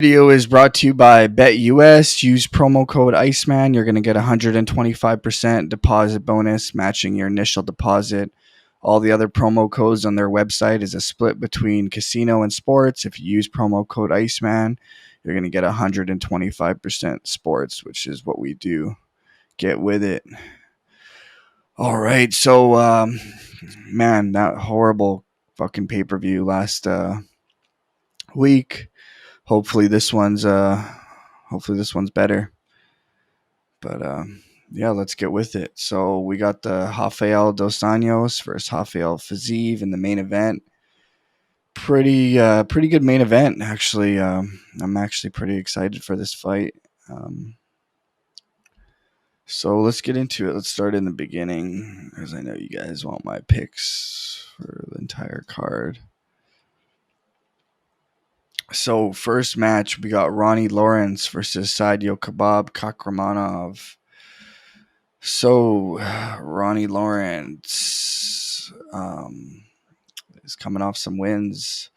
Video is brought to you by BetUS. Use promo code Iceman. You're going to get 125% deposit bonus, matching your initial deposit. All the other promo codes on their website is a split between casino and sports. If you use promo code Iceman, you're going to get 125% sports, which is what we do. Get with it. All right. So, man, that horrible fucking pay-per-view last week. Hopefully this one's better. But yeah, let's get with it. So we got the Rafael dos Anjos versus Rafael Fiziev in the main event. Pretty good main event actually. I'm actually pretty excited for this fight. So let's get into it. Let's start in the beginning, as I know you guys want my picks for the entire card. So first match, we got Ronnie Lawrence versus Saidyokub Kakhramonov. So Ronnie Lawrence is coming off some wins.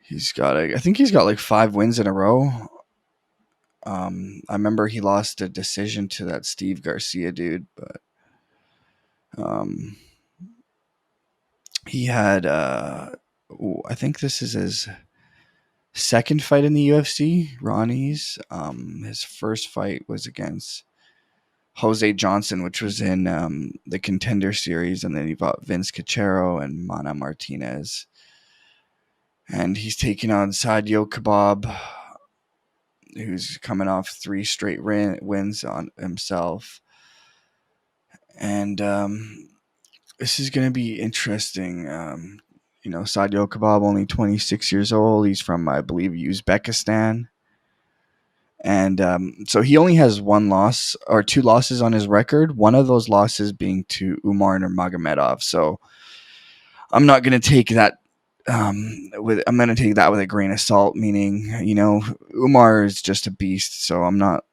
I think he's got like 5 wins in a row. I remember he lost a decision to that Steve Garcia dude, but he had I think this is his second fight in the UFC, Ronnie's. His first fight was against Jose Johnson, which was in the Contender Series, and then he fought Vince Cachero and Mana Martinez. And he's taking on Saidyokub, who's coming off 3 straight wins on himself. And this is going to be interesting. Saidyokub, only 26 years old. He's from, I believe, Uzbekistan. And so he only has 1 loss or 2 losses on his record. One of those losses being to Umar Nurmagomedov. So I'm not going to take that I'm going to take that with a grain of salt. Meaning, Umar is just a beast. So I'm not,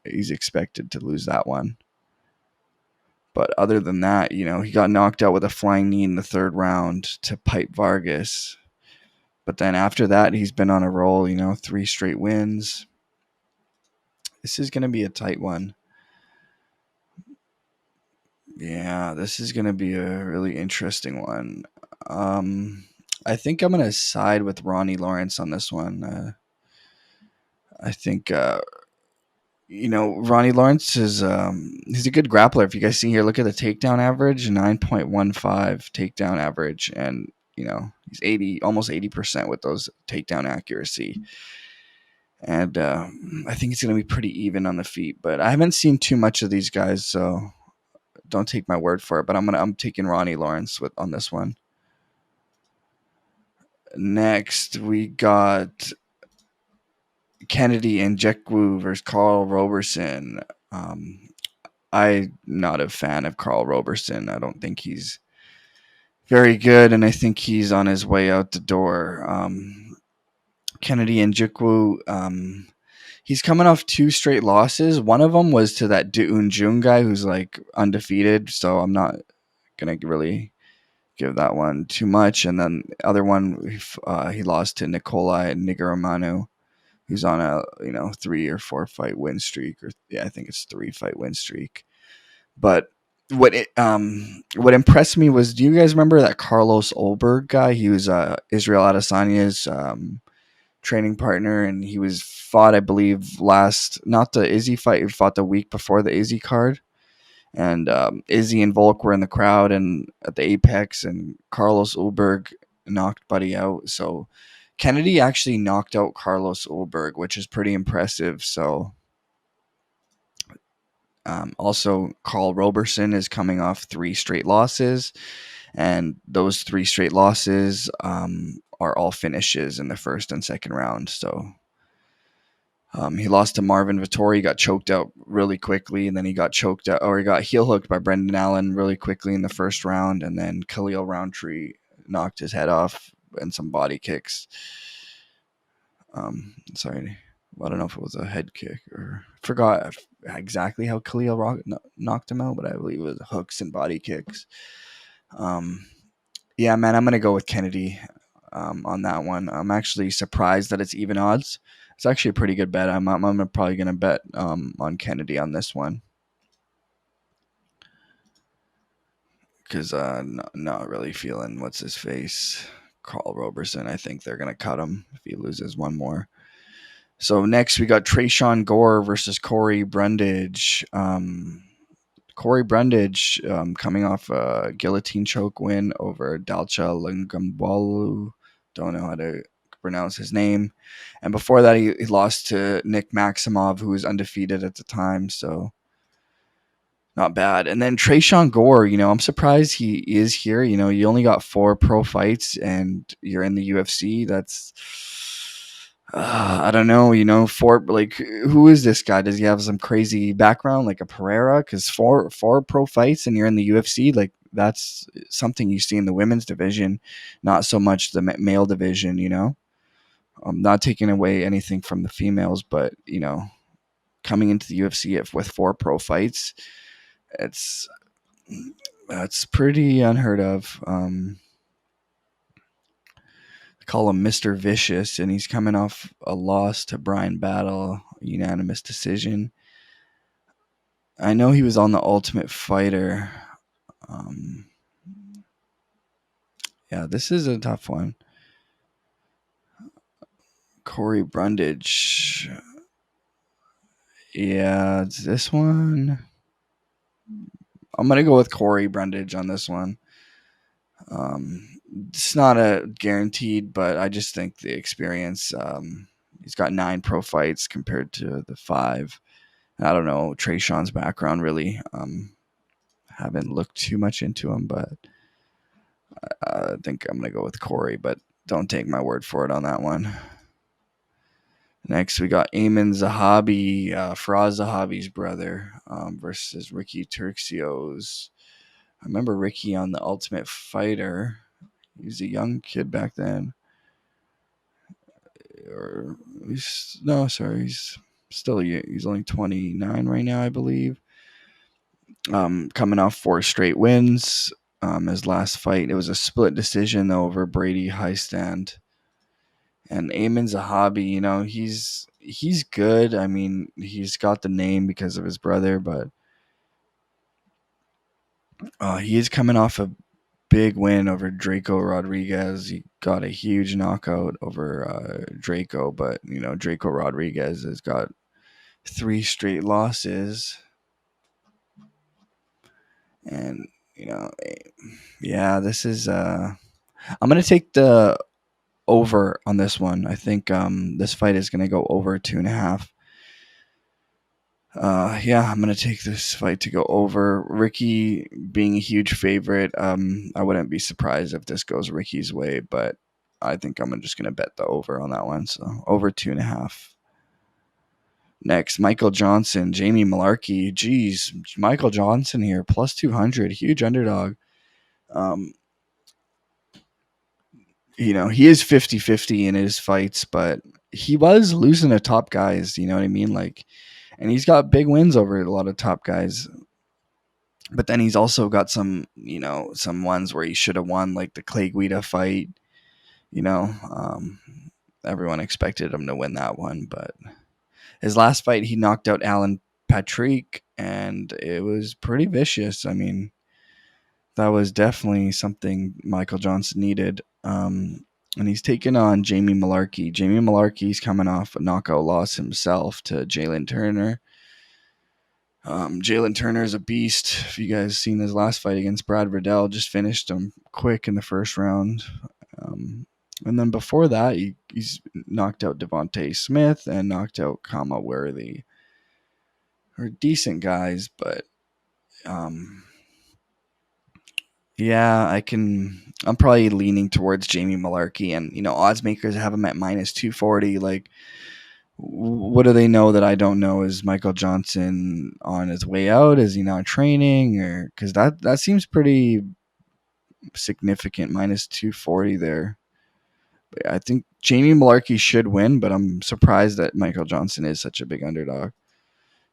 he's expected to lose that one. But other than that, he got knocked out with a flying knee in the 3rd round to Pipe Vargas. But then after that, he's been on a roll, 3 straight wins. This is going to be a tight one. Yeah, this is going to be a really interesting one. I think I'm going to side with Ronnie Lawrence on this one. I think, Ronnie Lawrence is he's a good grappler. If you guys see here, look at the takedown average, 9.15 takedown average. And, he's almost 80% with those takedown accuracy. And I think it's going to be pretty even on the feet. But I haven't seen too much of these guys, so don't take my word for it. But I'm taking Ronnie Lawrence on this one. Next, we got Kennedy Nzechukwu versus Karl Roberson. I'm not a fan of Karl Roberson. I don't think he's very good, and I think he's on his way out the door. Kennedy Nzechukwu, he's coming off 2 straight losses. One of them was to that Deun Jun guy who's like undefeated, so I'm not going to really give that one too much. And then the other one, he lost to Nikolai Nigaramanu, who's on a 3 or 4 fight win streak, or I think it's 3 fight win streak. But what impressed me was, do you guys remember that Carlos Ulberg guy? He was Israel Adesanya's training partner, and he was fought, I believe, not the Izzy fight, he fought the week before the Izzy card. And Izzy and Volk were in the crowd and at the Apex, and Carlos Ulberg knocked Buddy out. So Kennedy actually knocked out Carlos Ulberg, which is pretty impressive. So also, Karl Roberson is coming off 3 straight losses, and those 3 straight losses are all finishes in the 1st and 2nd round. So he lost to Marvin Vettori. He got choked out really quickly, and then he got he got heel hooked by Brendan Allen really quickly in the 1st round, and then Khalil Roundtree knocked his head off and some body kicks. Sorry, I don't know if it was a head kick or forgot exactly how Khalil knocked him out, but I believe it was hooks and body kicks. Yeah, man, I'm gonna go with Kennedy. on that one. I'm actually surprised that it's even odds. It's actually a pretty good bet. I'm probably going to bet on Kennedy on this one because not really feeling what's his face, Karl Roberson. I think they're going to cut him if he loses one more. So next we got Tresean Gore versus Corey Brundage. Corey Brundage coming off a guillotine choke win over Dalcha Lungambalu. Don't know how to pronounce his name. And before that, he lost to Nick Maximov, who was undefeated at the time. So not bad. And then Tresean Gore, I'm surprised he is here. You only got 4 pro fights and you're in the UFC. That's I don't know, who is this guy? Does he have some crazy background like a Pereira? Because four pro fights and you're in the UFC, like that's something you see in the women's division, not so much the male division. I'm not taking away anything from the females, but coming into the UFC with 4 pro fights, it's that's pretty unheard of. Call him Mr. Vicious, and he's coming off a loss to Brian Battle, unanimous decision. I know he was on the Ultimate Fighter. Yeah, this is a tough one. Corey Brundage. Yeah, it's this one. I'm going to go with Corey Brundage on this one. It's not a guaranteed, but I just think the experience. He's got 9 pro fights compared to the 5. I don't know Tresean's background really. Haven't looked too much into him, but I think I'm gonna go with Corey. But don't take my word for it on that one. Next, we got Aiemann Zahabi, Faraz Zahabi's brother, versus Ricky Turcios. I remember Ricky on the Ultimate Fighter. He was a young kid back then. He's only 29 right now, I believe. Coming off 4 straight wins. His last fight, it was a split decision though, over Brady Highstand. And Aiemann Zahabi, he's good. I mean, he's got the name because of his brother, but he is coming off a big win over Draco Rodriguez. He got a huge knockout over Draco, but Draco Rodriguez has got 3 straight losses. And yeah, this is I'm gonna take the over on this one. I think this fight is gonna go over 2.5. Yeah, I'm gonna take this fight to go over. Ricky being a huge favorite, I wouldn't be surprised if this goes Ricky's way, but I think I'm just gonna bet the over on that one. So over 2.5. Next, Michael Johnson, Jamie Mullarky. Geez, Michael Johnson here, plus 200, huge underdog. He is 50-50 in his fights, but he was losing to top guys, you know what I mean? And he's got big wins over a lot of top guys. But then he's also got some ones where he should have won, like the Clay Guida fight. Everyone expected him to win that one, but his last fight, he knocked out Alan Patrick, and it was pretty vicious. I mean, that was definitely something Michael Johnson needed. And he's taken on Jamie Mullarky. Jamie Mullarky's coming off a knockout loss himself to Jalen Turner. Jalen Turner is a beast. If you guys seen his last fight against Brad Riddell, just finished him quick in the first round. And then before that, he's knocked out Devontae Smith and knocked out Kama Worthy. They're decent guys, but yeah, I'm probably leaning towards Jamie Mullarky, and odds makers have him at minus 240. Like, what do they know that I don't know? Is Michael Johnson on his way out? Is he not training? Or because that seems pretty significant, minus 240 there. But I think Jamie Mullarky should win, but I'm surprised that Michael Johnson is such a big underdog.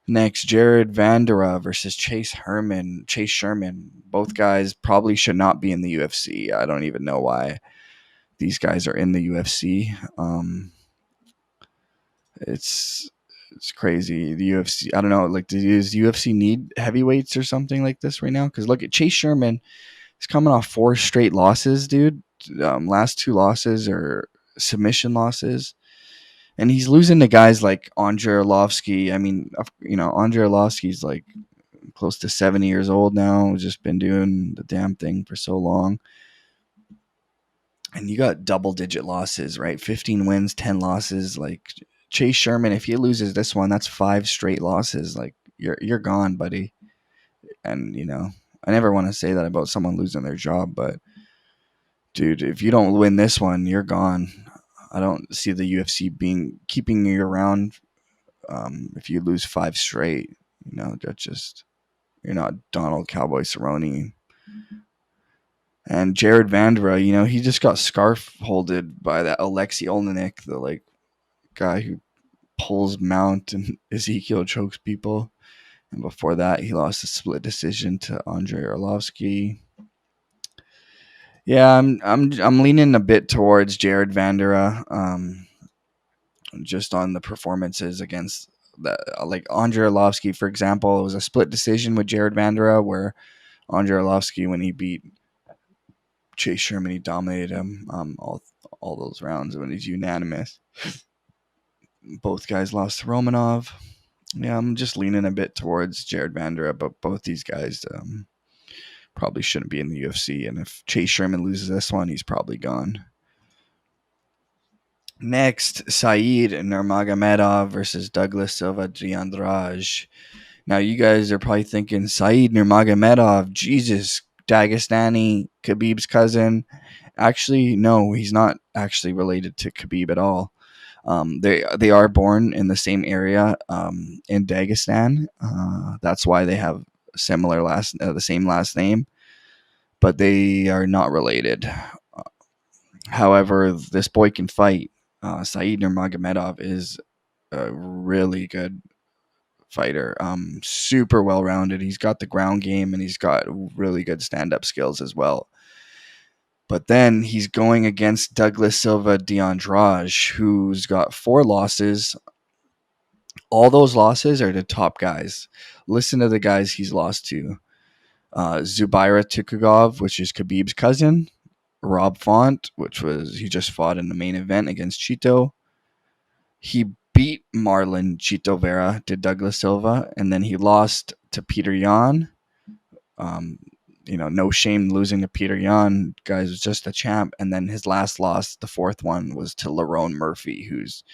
Next, Jared Vanderaa versus Chase Sherman. Both guys probably should not be in the UFC. I don't even know why. these guys are in the UFC. It's crazy. The UFC, I don't know, like, does UFC need heavyweights or something like this right now? Because look at Chase Sherman. He's coming off 4 straight losses, dude. Last 2 losses are submission losses, and he's losing to guys like Andre Arlovsky. I mean, Andre Arlovsky's like close to 70 years old now. Just been doing the damn thing for so long. And you got double-digit losses, right? 15 wins, 10 losses. Like Chase Sherman, if he loses this one, that's 5 straight losses. Like you're gone, buddy. And I never want to say that about someone losing their job, but dude, if you don't win this one, you're gone. I don't see the UFC keeping you around if you lose 5 straight. That's just, you're not Donald Cowboy Cerrone. And Jared Vanderaa, he just got scarf holded by that Alexei Olenek, the like guy who pulls mount and Ezekiel chokes people. And before that, he lost a split decision to Andre Arlovsky. Yeah, I'm leaning a bit towards Jared Vanderaa, just on the performances against that. Like Andre Arlovsky, for example, it was a split decision with Jared Vanderaa, where Andre Arlovsky, when he beat Chase Sherman, he dominated him all those rounds when he's unanimous. Both guys lost to Romanov. Yeah, I'm just leaning a bit towards Jared Vanderaa, but both these guys probably shouldn't be in the UFC. And if Chase Sherman loses this one, he's probably gone. Next, Said Nurmagomedov versus Douglas Silva de Andrade. Now, you guys are probably thinking, Said Nurmagomedov, Jesus, Dagestani, Khabib's cousin. Actually, no, he's not actually related to Khabib at all. They are born in the same area in Dagestan. That's why they have the same last name, but they are not related. However, this boy can fight. Said Nurmagomedov is a really good fighter. Super well rounded. He's got the ground game and he's got really good stand up skills as well. But then he's going against Douglas Silva de Andrade, who's got 4 losses. All those losses are to top guys. Listen to the guys he's lost to. Zubaira Tukhugov, which is Khabib's cousin. Rob Font, he just fought in the main event against Chito. He beat Marlon Chito Vera to Douglas Silva, and then he lost to Peter Yan. No shame losing to Peter Yan. Guys was just a champ. And then his last loss, the 4th one, was to Lerone Murphy, who's,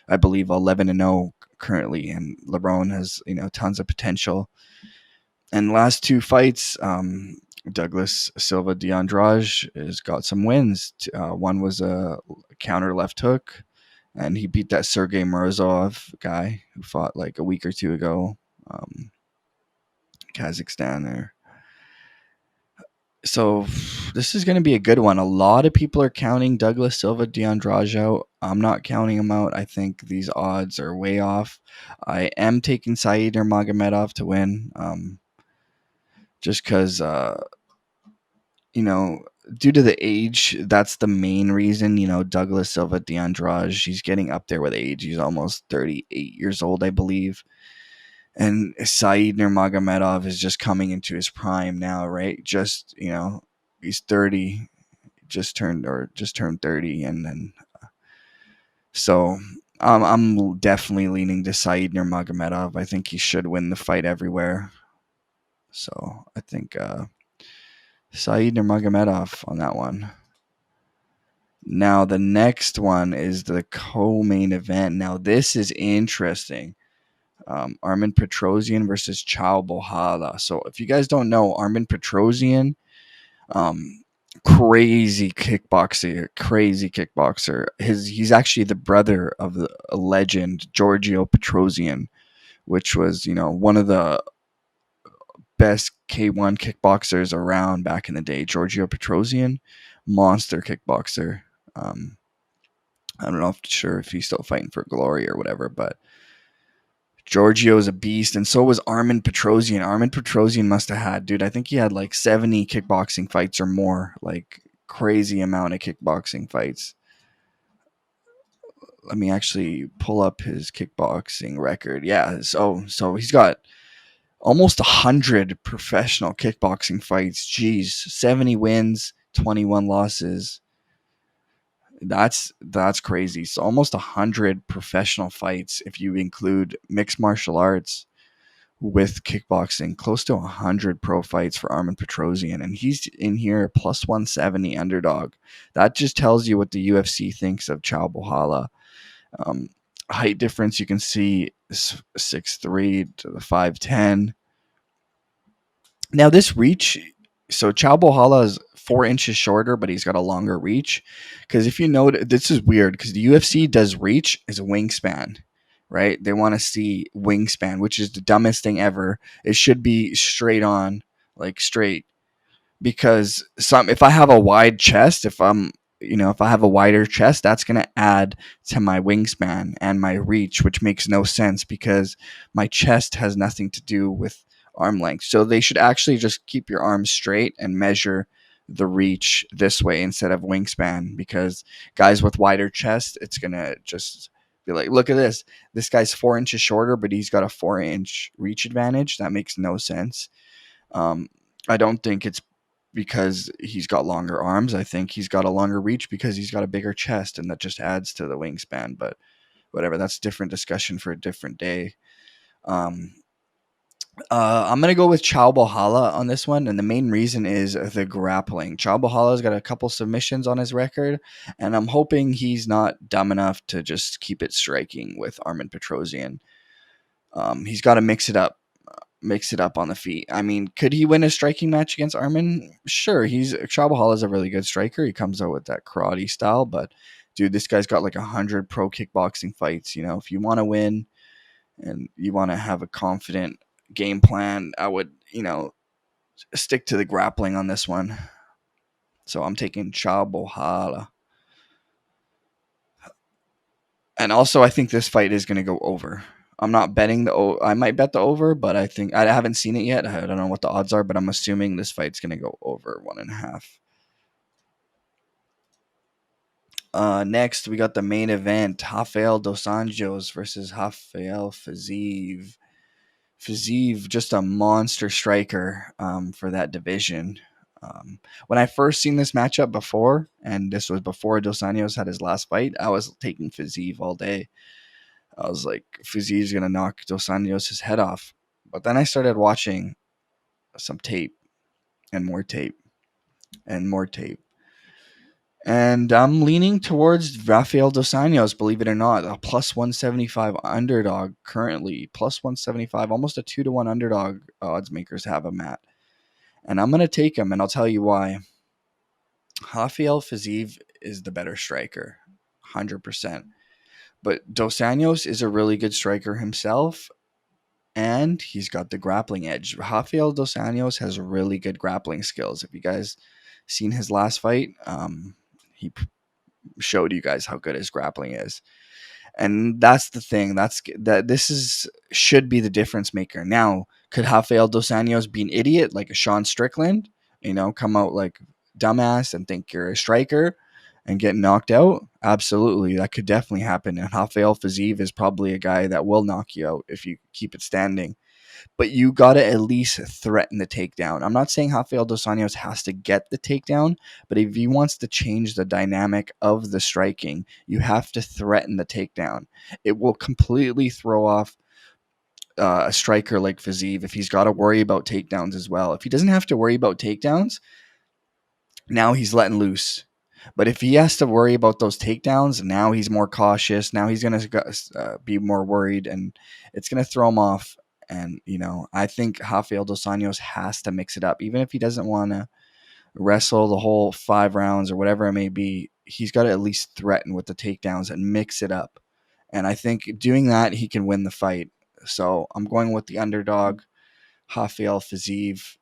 I believe, 11-0 currently, and Lerone has tons of potential. And last 2 fights, Douglas Silva de Andrade has got some wins. One was a counter left hook, and he beat that Sergey Morozov guy who fought like a week or 2 ago, Kazakhstan there. So this is going to be a good one. A lot of people are counting Douglas Silva de Andrade out. I'm not counting him out. I think these odds are way off. I am taking Said Nurmagomedov to win, just because, due to the age, that's the main reason. Douglas Silva de Andrade, he's getting up there with age. He's almost 38 years old, I believe. And Said Nurmagomedov is just coming into his prime now, right? Just, he's 30, just turned 30. And then, so I'm definitely leaning to Said Nurmagomedov. I think he should win the fight everywhere. So I think Said Nurmagomedov on that one. Now, the next one is the co-main event. Now, this is interesting. Armen Petrosyan versus Chao Bohala. So if you guys don't know, Armen Petrosyan, crazy kickboxer. He's actually the brother of the legend Giorgio Petrosyan, which was one of the best K1 kickboxers around back in the day. Giorgio Petrosyan, monster kickboxer. I don't know if he's still fighting for glory or whatever, but Giorgio is a beast, and so was Armen Petrosyan. Armen Petrosyan must have had, dude, I think he had like 70 kickboxing fights or more, like crazy amount of kickboxing fights. Let me actually pull up his kickboxing record. Yeah, so he's got almost 100 professional kickboxing fights. Jeez, 70 wins, 21 losses. That's crazy. So almost 100 professional fights if you include mixed martial arts with kickboxing. Close to 100 pro fights for Armen Petrosyan, and he's in here plus 170 underdog. That just tells you what the UFC thinks of Chao Bohala. Um, Height difference you can see is 6'3" to the 5'10". Now this reach, so Chao Bohala is 4 inches shorter, but he's got a longer reach. Because if you know, this is weird because the UFC does reach as a wingspan, right? They want to see wingspan, which is the dumbest thing ever. It should be straight on, like straight. Because if I have a wide chest, if I have a wider chest, that's going to add to my wingspan and my reach, which makes no sense because my chest has nothing to do with arm length. So they should actually just keep your arms straight and measure the reach this way instead of wingspan, because guys with wider chest, it's going to just be like, look at this. This guy's 4 inches shorter, but he's got a 4 inch reach advantage. That makes no sense. Um, I don't think it's because he's got longer arms. I think he's got a longer reach because he's got a bigger chest, and that just adds to the wingspan. But whatever, that's a different discussion for a different day. Um, I'm gonna go with Chao Bohala on this one, and the main reason is the grappling. Chao Bohala's got a couple submissions on his record, and I'm hoping he's not dumb enough to just keep it striking with Armen Petrosyan. He's got to mix it up on the feet. I mean, could he win a striking match against Armen? Sure, Shabahala is a really good striker. He comes out with that karate style, but dude, this guy's got like 100 pro kickboxing fights. If you want to win and you want to have a confident game plan, I would, stick to the grappling on this one. So I'm taking Shabahala. And also, I think this fight is going to go over. I'm not betting I might bet the over, but I think I haven't seen it yet. I don't know what the odds are, but I'm assuming this fight's going to go over 1.5. Next, we got the main event: Rafael dos Anjos versus Rafael Fiziev. Fiziev, just a monster striker for that division. When I first seen this matchup before, and this was before Dos Anjos had his last fight, I was taking Fiziev all day. I was like, Fiziev's going to knock Dos Anjos' head off. But then I started watching some tape and more tape and more tape. And I'm leaning towards Rafael dos Anjos, believe it or not, a plus 175 underdog currently. Plus 175, almost a 2-1 underdog odds makers have him at. And I'm going to take him, and I'll tell you why. Rafael Fiziev is the better striker, 100%. But dos Anjos is a really good striker himself, and he's got the grappling edge. Rafael dos Anjos has really good grappling skills. If you guys seen his last fight, he showed you guys how good his grappling is, and that's the thing. Should be the difference maker. Now, could Rafael dos Anjos be an idiot like a Sean Strickland? Come out like dumbass and think you're a striker and get knocked out? Absolutely, that could definitely happen. And Rafael Fiziev is probably a guy that will knock you out if you keep it standing. But you got to at least threaten the takedown. I'm not saying Rafael dos Anjos has to get the takedown, but if he wants to change the dynamic of the striking, you have to threaten the takedown. It will completely throw off a striker like Fiziev if he's got to worry about takedowns as well. If he doesn't have to worry about takedowns, now he's letting loose. But if he has to worry about those takedowns, now he's more cautious. Now he's going to be more worried, and it's going to throw him off. And, I think Rafael dos Anjos has to mix it up. Even if he doesn't want to wrestle the whole 5 rounds or whatever it may be, he's got to at least threaten with the takedowns and mix it up. And I think doing that, he can win the fight. So I'm going with the underdog, Rafael Fiziev.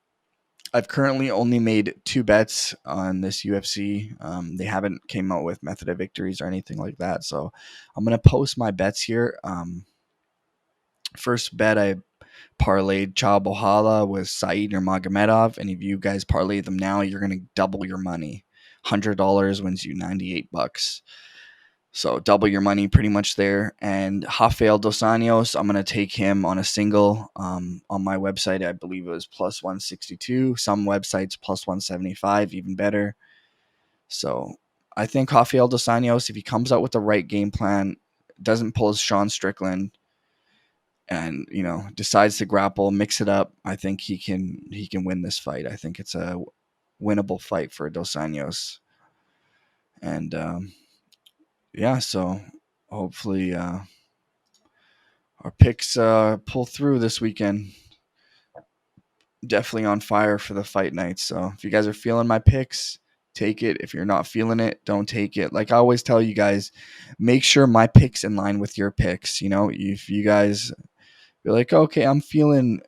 I've currently only made 2 bets on this UFC. They haven't came out with method of victories or anything like that. So I'm going to post my bets here. First bet, I parlayed Chao Bohala with Nurmagomedov. And if you guys parlay them now, you're going to double your money. $100 wins you $98. So double your money pretty much there. And Rafael dos Anjos, I'm going to take him on a single. On my website, I believe it was plus 162. Some websites plus 175, even better. So I think Rafael dos Anjos, if he comes out with the right game plan, doesn't pull his Sean Strickland, and decides to grapple, mix it up, I think he can win this fight. I think it's a winnable fight for dos Anjos. And yeah, so hopefully our picks pull through this weekend. Definitely on fire for the fight night. So if you guys are feeling my picks, take it. If you're not feeling it, don't take it. Like I always tell you guys, make sure my picks in line with your picks. If you guys be like, okay, I'm feeling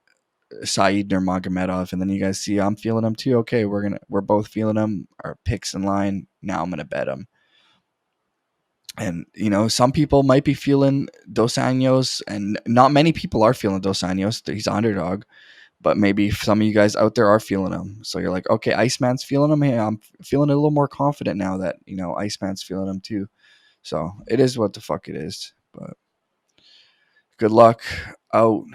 Saeed Nurmagomedov, and then you guys see I'm feeling him too. Okay, we're both feeling him. Our picks in line. Now I'm gonna bet him. And some people might be feeling Dos Anjos, and not many people are feeling Dos Anjos. He's an underdog, but maybe some of you guys out there are feeling him. So you're like, okay, Iceman's feeling him. Hey, I'm feeling a little more confident now that Iceman's feeling him too. So it is what the fuck it is. But good luck out.